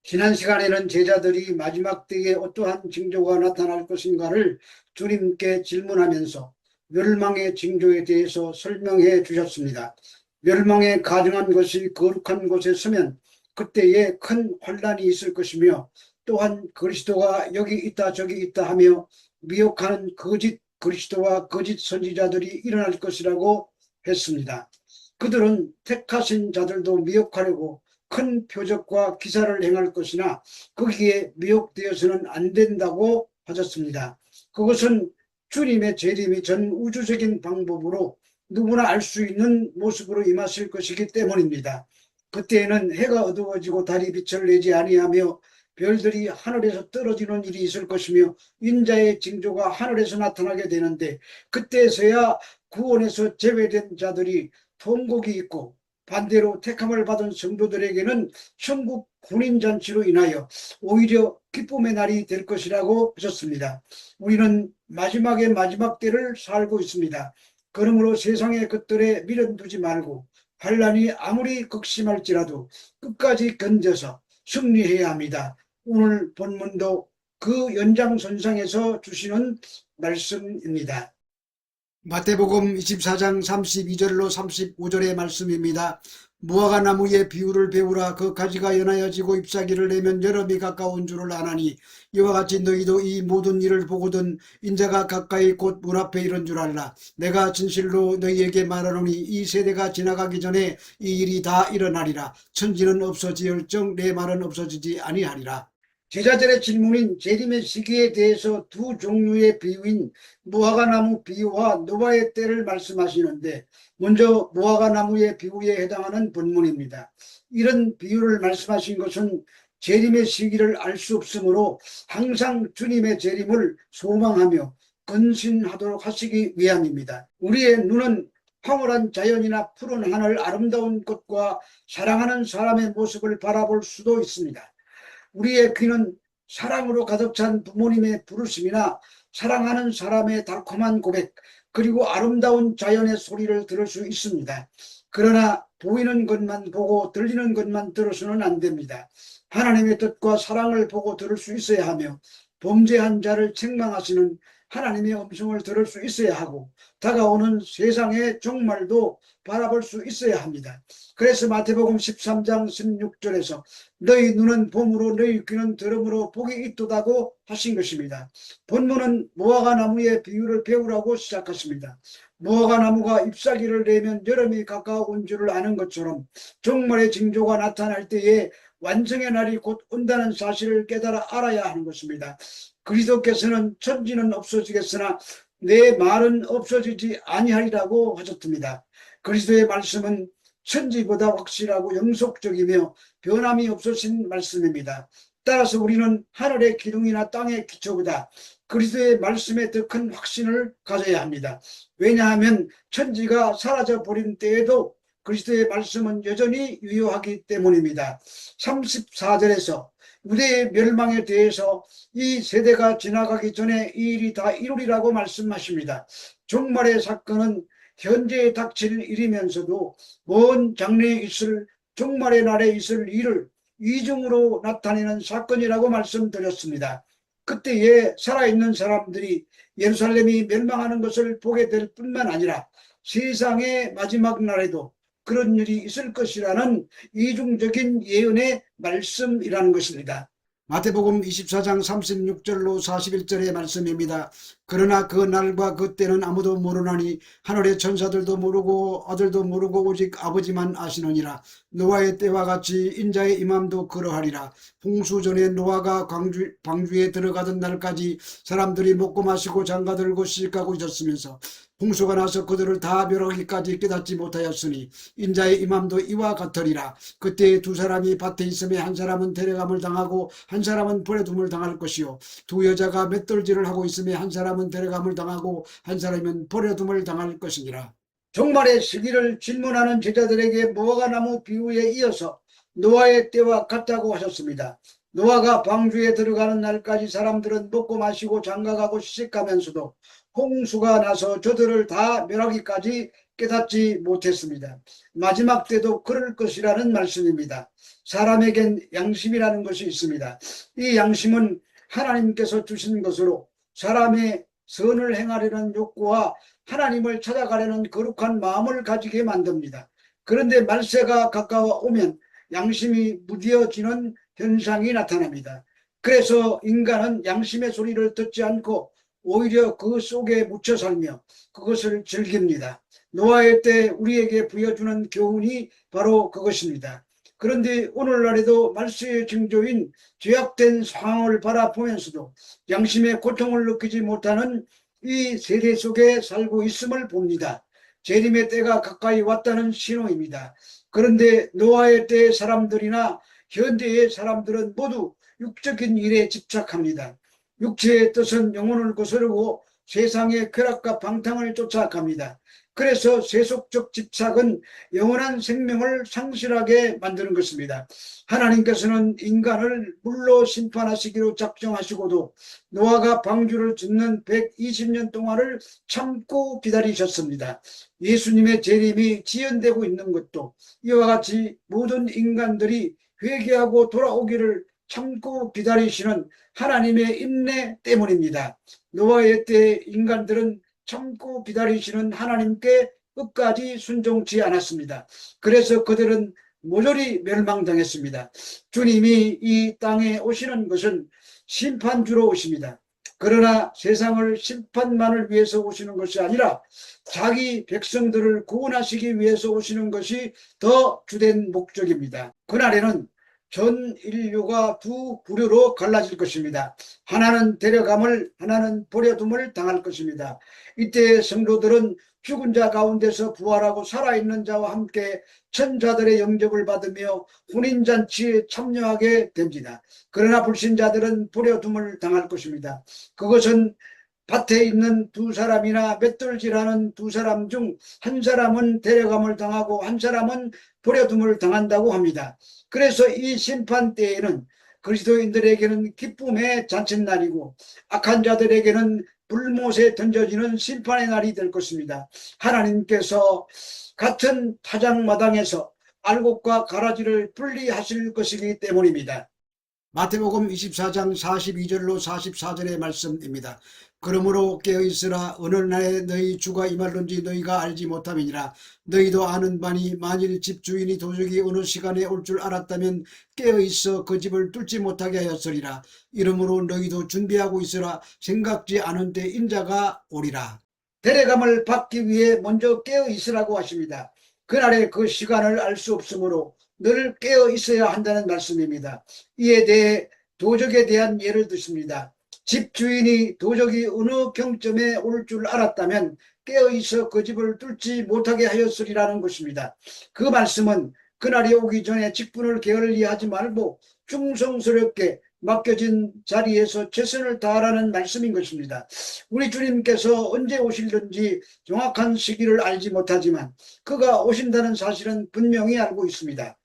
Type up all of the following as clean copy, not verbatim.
지난 시간에는 제자들이 마지막 때에 어떠한 징조가 나타날 것인가를 주님께 질문하면서 멸망의 징조에 대해서 설명해 주셨습니다. 멸망에 가증한 것이 거룩한 곳에 서면 그때에 큰 환란이 있을 것이며, 또한 그리스도가 여기 있다 저기 있다 하며 미혹하는 거짓 그리스도와 거짓 선지자들이 일어날 것이라고 했습니다. 그들은 택하신 자들도 미혹하려고 큰 표적과 기사를 행할 것이나 거기에 미혹되어서는 안 된다고 하셨습니다. 그것은 주님의 재림이 전 우주적인 방법으로 누구나 알 수 있는 모습으로 임하실 것이기 때문입니다. 그때에는 해가 어두워지고 달이 빛을 내지 아니하며 별들이 하늘에서 떨어지는 일이 있을 것이며 인자의 징조가 하늘에서 나타나게 되는데, 그때에서야 구원에서 제외된 자들이 통곡이 있고, 반대로 택함을 받은 성도들에게는 천국 군인잔치로 인하여 오히려 기쁨의 날이 될 것이라고 하셨습니다. 우리는 마지막의 마지막 때를 살고 있습니다. 그러므로 세상의 것들에 미련 두지 말고 환란이 아무리 극심할지라도 끝까지 견뎌서 승리해야 합니다. 오늘 본문도 그 연장선상에서 주시는 말씀입니다. 마태복음 24장 32절로 35절의 말씀입니다. 무화과 나무의 비유를 배우라. 그 가지가 연하여지고 잎사귀를 내면 여름이 가까운 줄을 아나니, 이와 같이 너희도 이 모든 일을 보거든 인자가 가까이 곧 문 앞에 이른 줄 알라. 내가 진실로 너희에게 말하노니 이 세대가 지나가기 전에 이 일이 다 일어나리라. 천지는 없어지을정 내 말은 없어지지 아니하리라. 제자들의 질문인 재림의 시기에 대해서 두 종류의 비유인 무화과나무 비유와 노바의 때를 말씀하시는데, 먼저 무화과나무의 비유에 해당하는 본문입니다. 이런 비유를 말씀하신 것은 재림의 시기를 알 수 없으므로 항상 주님의 재림을 소망하며 근신하도록 하시기 위함입니다. 우리의 눈은 황홀한 자연이나 푸른 하늘, 아름다운 꽃과 사랑하는 사람의 모습을 바라볼 수도 있습니다. 우리의 귀는 사랑으로 가득 찬 부모님의 부르심이나 사랑하는 사람의 달콤한 고백, 그리고 아름다운 자연의 소리를 들을 수 있습니다. 그러나 보이는 것만 보고 들리는 것만 들어서는 안 됩니다. 하나님의 뜻과 사랑을 보고 들을 수 있어야 하며, 범죄한 자를 책망하시는 하나님의 음성을 들을 수 있어야 하고, 다가오는 세상의 종말도 바라볼 수 있어야 합니다. 그래서 마태복음 13장 16절에서 너희 눈은 봄으로 너희 귀는 들음으로 복이 있도다고 하신 것입니다. 본문은 무화과 나무의 비유를 배우라고 시작하십니다. 무화과 나무가 잎사귀를 내면 여름이 가까운 줄을 아는 것처럼 종말의 징조가 나타날 때에 완성의 날이 곧 온다는 사실을 깨달아 알아야 하는 것입니다. 그리스도께서는 천지는 없어지겠으나 내 말은 없어지지 아니하리라고 하셨습니다. 그리스도의 말씀은 천지보다 확실하고 영속적이며 변함이 없으신 말씀입니다. 따라서 우리는 하늘의 기둥이나 땅의 기초보다 그리스도의 말씀에 더 큰 확신을 가져야 합니다. 왜냐하면 천지가 사라져 버린 때에도 그리스도의 말씀은 여전히 유효하기 때문입니다. 34절에서 유대의 멸망에 대해서 이 세대가 지나가기 전에 이 일이 다 이루리라고 말씀하십니다. 종말의 사건은 현재에 닥칠 일이면서도 먼 장래에 있을 종말의 날에 있을 일을 이중으로 나타내는 사건이라고 말씀드렸습니다. 그때에 살아있는 사람들이 예루살렘이 멸망하는 것을 보게 될 뿐만 아니라 세상의 마지막 날에도 그런 일이 있을 것이라는 이중적인 예언의 말씀이라는 것입니다. 마태복음 24장 36절로 41절의 말씀입니다. 그러나 그 날과 그 때는 아무도 모르나니 하늘의 천사들도 모르고 아들도 모르고 오직 아버지만 아시느니라. 노아의 때와 같이 인자의 임함도 그러하리라. 홍수 전에 노아가 방주에 들어가던 날까지 사람들이 먹고 마시고 장가들고 시집가고 있었으면서 홍수가 나서 그들을 다 멸하기까지 깨닫지 못하였으니 인자의 임함도 이와 같으리라. 그때 두 사람이 밭에 있음에 한 사람은 데려감을 당하고 한 사람은 버려둠을 당할 것이요, 두 여자가 맷돌질을 하고 있음에 한 사람은 데려감을 당하고 한 사람은 버려둠을 당할 것이니라. 종말의 시기를 질문하는 제자들에게 무화과나무 비유에 이어서 노아의 때와 같다고 하셨습니다. 노아가 방주에 들어가는 날까지 사람들은 먹고 마시고 장가가고 시집가면서도 홍수가 나서 저들을 다 멸하기까지 깨닫지 못했습니다. 마지막 때도 그럴 것이라는 말씀입니다. 사람에겐 양심이라는 것이 있습니다. 이 양심은 하나님께서 주신 것으로 사람의 선을 행하려는 욕구와 하나님을 찾아가려는 거룩한 마음을 가지게 만듭니다. 그런데 말세가 가까워 오면 양심이 무뎌지는 현상이 나타납니다. 그래서 인간은 양심의 소리를 듣지 않고 오히려 그 속에 묻혀 살며 그것을 즐깁니다. 노아의 때 우리에게 부여주는 교훈이 바로 그것입니다. 그런데 오늘날에도 말세의 징조인 죄악된 상황을 바라보면서도 양심의 고통을 느끼지 못하는 이 세대 속에 살고 있음을 봅니다. 재림의 때가 가까이 왔다는 신호입니다. 그런데 노아의 때의 사람들이나 현대의 사람들은 모두 육적인 일에 집착합니다. 육체의 뜻은 영혼을 거스르고 세상의 쾌락과 방탕을 쫓아갑니다. 그래서 세속적 집착은 영원한 생명을 상실하게 만드는 것입니다. 하나님께서는 인간을 물로 심판하시기로 작정하시고도 노아가 방주를 짓는 120년 동안을 참고 기다리셨습니다. 예수님의 재림이 지연되고 있는 것도 이와 같이 모든 인간들이 회개하고 돌아오기를 참고 기다리시는 하나님의 인내 때문입니다. 노아의 때 인간들은 참고 기다리시는 하나님께 끝까지 순종치 않았습니다. 그래서 그들은 모조리 멸망당했습니다. 주님이 이 땅에 오시는 것은 심판주로 오십니다. 그러나 세상을 심판만을 위해서 오시는 것이 아니라 자기 백성들을 구원하시기 위해서 오시는 것이 더 주된 목적입니다. 그날에는 전 인류가 두 부류로 갈라질 것입니다. 하나는 데려감을, 하나는 버려둠을 당할 것입니다. 이때 성도들은 죽은 자 가운데서 부활하고 살아있는 자와 함께 천사들의 영접을 받으며 혼인잔치에 참여하게 됩니다. 그러나 불신자들은 버려둠을 당할 것입니다. 그것은 밭에 있는 두 사람이나 맷돌질하는 두 사람 중 한 사람은 데려감을 당하고 한 사람은 버려둠을 당한다고 합니다. 그래서 이 심판 때에는 그리스도인들에게는 기쁨의 잔칫날이고 악한 자들에게는 불못에 던져지는 심판의 날이 될 것입니다. 하나님께서 같은 타작마당에서 알곡과 가라지를 분리하실 것이기 때문입니다. 마태복음 24장 42절로 44절의 말씀입니다. 그러므로 깨어있으라. 오늘날에 너희 주가 임할런지 너희가 알지 못함이니라. 너희도 아는 바니 만일 집주인이 도적이 어느 시간에 올 줄 알았다면 깨어있어 그 집을 뚫지 못하게 하였으리라. 이러므로 너희도 준비하고 있으라. 생각지 않은 때 인자가 오리라. 데려감을 받기 위해 먼저 깨어있으라고 하십니다. 그날의 그 시간을 알 수 없으므로 늘 깨어 있어야 한다는 말씀입니다. 이에 대해 도적에 대한 예를 드십니다. 집주인이 도적이 어느 경점에 올 줄 알았다면 깨어 있어 그 집을 뚫지 못하게 하였으리라는 것입니다. 그 말씀은 그날이 오기 전에 직분을 게을리하지 말고 충성스럽게 맡겨진 자리에서 최선을 다하라는 말씀인 것입니다. 우리 주님께서 언제 오실는지 정확한 시기를 알지 못하지만 그가 오신다는 사실은 분명히 알고 있습니다.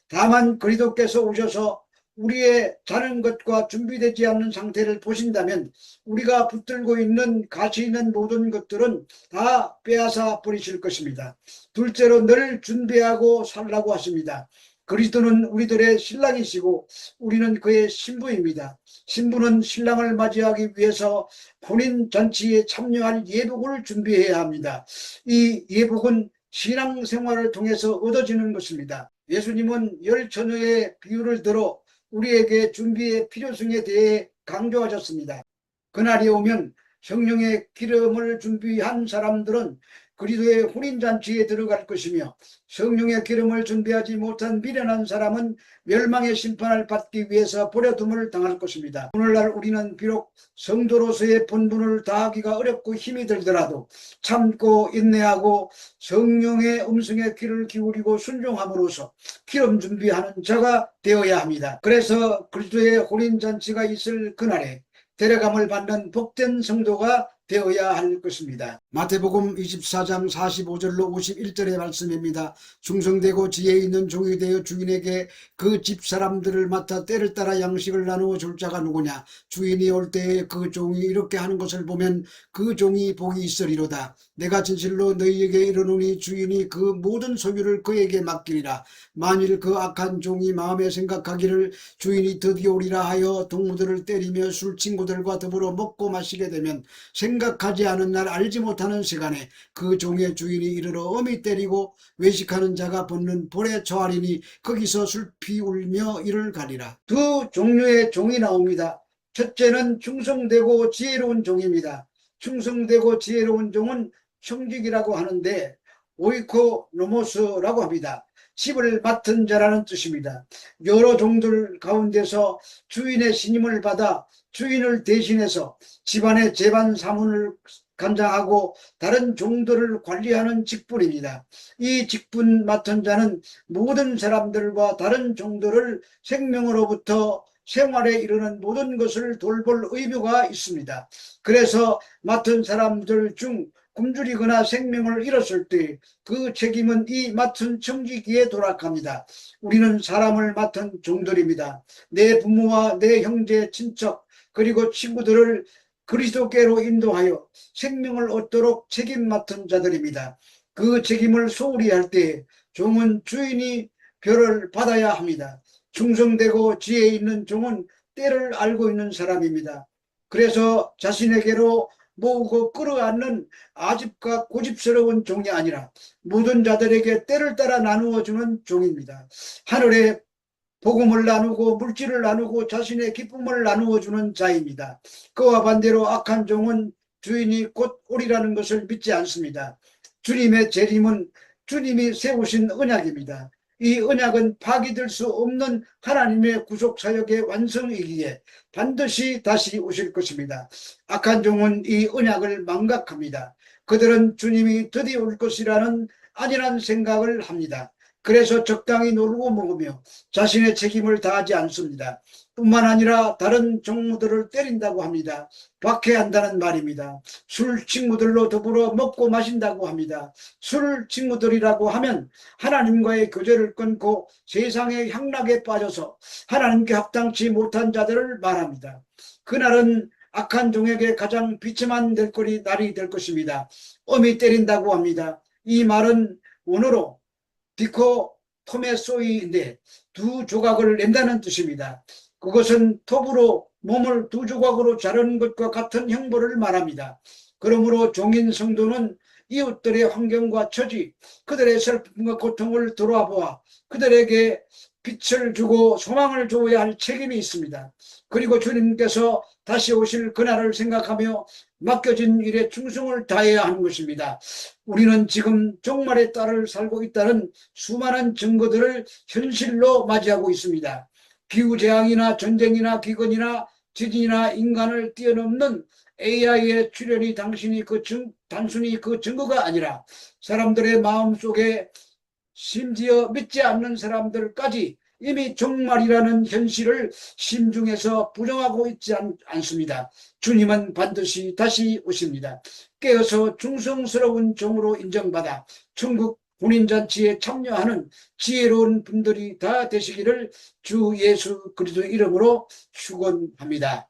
다만 그리스도께서 오셔서 우리의 자는 것과 준비되지 않는 상태를 보신다면 우리가 붙들고 있는 가치 있는 모든 것들은 다 빼앗아 버리실 것입니다. 둘째로 늘 준비하고 살라고 하십니다. 그리스도는 우리들의 신랑이시고 우리는 그의 신부입니다. 신부는 신랑을 맞이하기 위해서 혼인잔치에 참여할 예복을 준비해야 합니다. 이 예복은 신앙생활을 통해서 얻어지는 것입니다. 예수님은 열 처녀의 비유를 들어 우리에게 준비의 필요성에 대해 강조하셨습니다. 그날이 오면 성령의 기름을 준비한 사람들은 그리스도의 혼인잔치에 들어갈 것이며 성령의 기름을 준비하지 못한 미련한 사람은 멸망의 심판을 받기 위해서 버려둠을 당할 것입니다. 오늘날 우리는 비록 성도로서의 본분을 다하기가 어렵고 힘이 들더라도 참고 인내하고 성령의 음성에 귀를 기울이고 순종함으로써 기름 준비하는 자가 되어야 합니다. 그래서 그리스도의 혼인잔치가 있을 그날에 데려감을 받는 복된 성도가 되어야 할 것입니다. 마태복음 24장 45절로 51절의 말씀입니다. 충성되고 지혜 있는 종이 되어 주인에게 그 집 사람들을 맡아 때를 따라 양식을 나누어 줄 자가 누구냐? 주인이 올 때에 그 종이 이렇게 하는 것을 보면 그 종이 복이 있으리로다. 내가 진실로 너희에게 이르노니 주인이 그 모든 소유를 그에게 맡기리라. 만일 그 악한 종이 마음에 생각하기를 주인이 드디어 오리라 하여 동무들을 때리며 술 친구들과 더불어 먹고 마시게 되면 생각하지 않은 날 알지 못하는 시간에 그 종의 주인이 이르러 엄히 때리고 외식하는 자가 붙는 볼에 처하리니 거기서 슬피 울며 이를 가리라. 두 종류의 종이 나옵니다. 첫째는 충성되고 지혜로운 종입니다. 충성되고 지혜로운 종은 청직이라고 하는데 오이코노모스라고 합니다. 집을 맡은 자라는 뜻입니다. 여러 종들 가운데서 주인의 신임을 받아 주인을 대신해서 집안의 재반 사문을 감당하고 다른 종들을 관리하는 직분입니다. 이 직분 맡은 자는 모든 사람들과 다른 종들을 생명으로부터 생활에 이르는 모든 것을 돌볼 의무가 있습니다. 그래서 맡은 사람들 중 굶주리거나 생명을 잃었을 때 그 책임은 이 맡은 청지기에 돌아갑니다. 우리는 사람을 맡은 종들입니다. 내 부모와 내 형제, 친척, 그리고 친구들을 그리스도께로 인도하여 생명을 얻도록 책임 맡은 자들입니다. 그 책임을 소홀히 할 때 종은 주인이 벌을 받아야 합니다. 충성되고 지혜 있는 종은 때를 알고 있는 사람입니다. 그래서 자신에게로 모으고 끌어안는 아집과 고집스러운 종이 아니라 모든 자들에게 때를 따라 나누어 주는 종입니다. 하늘의 복음을 나누고 물질을 나누고 자신의 기쁨을 나누어 주는 자입니다. 그와 반대로 악한 종은 주인이 곧 오리라는 것을 믿지 않습니다. 주님의 재림은 주님이 세우신 언약입니다. 이 언약은 파기될 수 없는 하나님의 구속 사역의 완성이기에 반드시 다시 오실 것입니다. 악한 종은 이 언약을 망각합니다. 그들은 주님이 드디어 올 것이라는 안일한 생각을 합니다. 그래서 적당히 놀고 먹으며 자신의 책임을 다하지 않습니다. 뿐만 아니라 다른 종무들을 때린다고 합니다. 박해한다는 말입니다. 술 친구들로 더불어 먹고 마신다고 합니다. 술 친구들이라고 하면 하나님과의 교제를 끊고 세상의 향락에 빠져서 하나님께 합당치 못한 자들을 말합니다. 그날은 악한 종에게 가장 비참한 날이 될 것입니다. 엄히 때린다고 합니다. 이 말은 원어로 디코토메소이인데 두 조각을 낸다는 뜻입니다. 그것은 톱으로 몸을 두 조각으로 자르는 것과 같은 형벌을 말합니다. 그러므로 종인 성도는 이웃들의 환경과 처지, 그들의 슬픔과 고통을 돌아보아 그들에게 빛을 주고 소망을 주어야 할 책임이 있습니다. 그리고 주님께서 다시 오실 그날을 생각하며 맡겨진 일에 충성을 다해야 하는 것입니다. 우리는 지금 종말의 딸을 살고 있다는 수많은 증거들을 현실로 맞이하고 있습니다. 기후재앙이나 전쟁이나 기근이나 지진이나 인간을 뛰어넘는 AI의 출현이 단순히 그 증거가 아니라 사람들의 마음속에 심지어 믿지 않는 사람들까지 이미 종말이라는 현실을 심중에서 부정하고 있지 않습니다. 주님은 반드시 다시 오십니다. 깨어서 충성스러운 종으로 인정받아 천국 혼인잔치에 참여하는 지혜로운 분들이 다 되시기를 주 예수 그리스도 이름으로 축원합니다.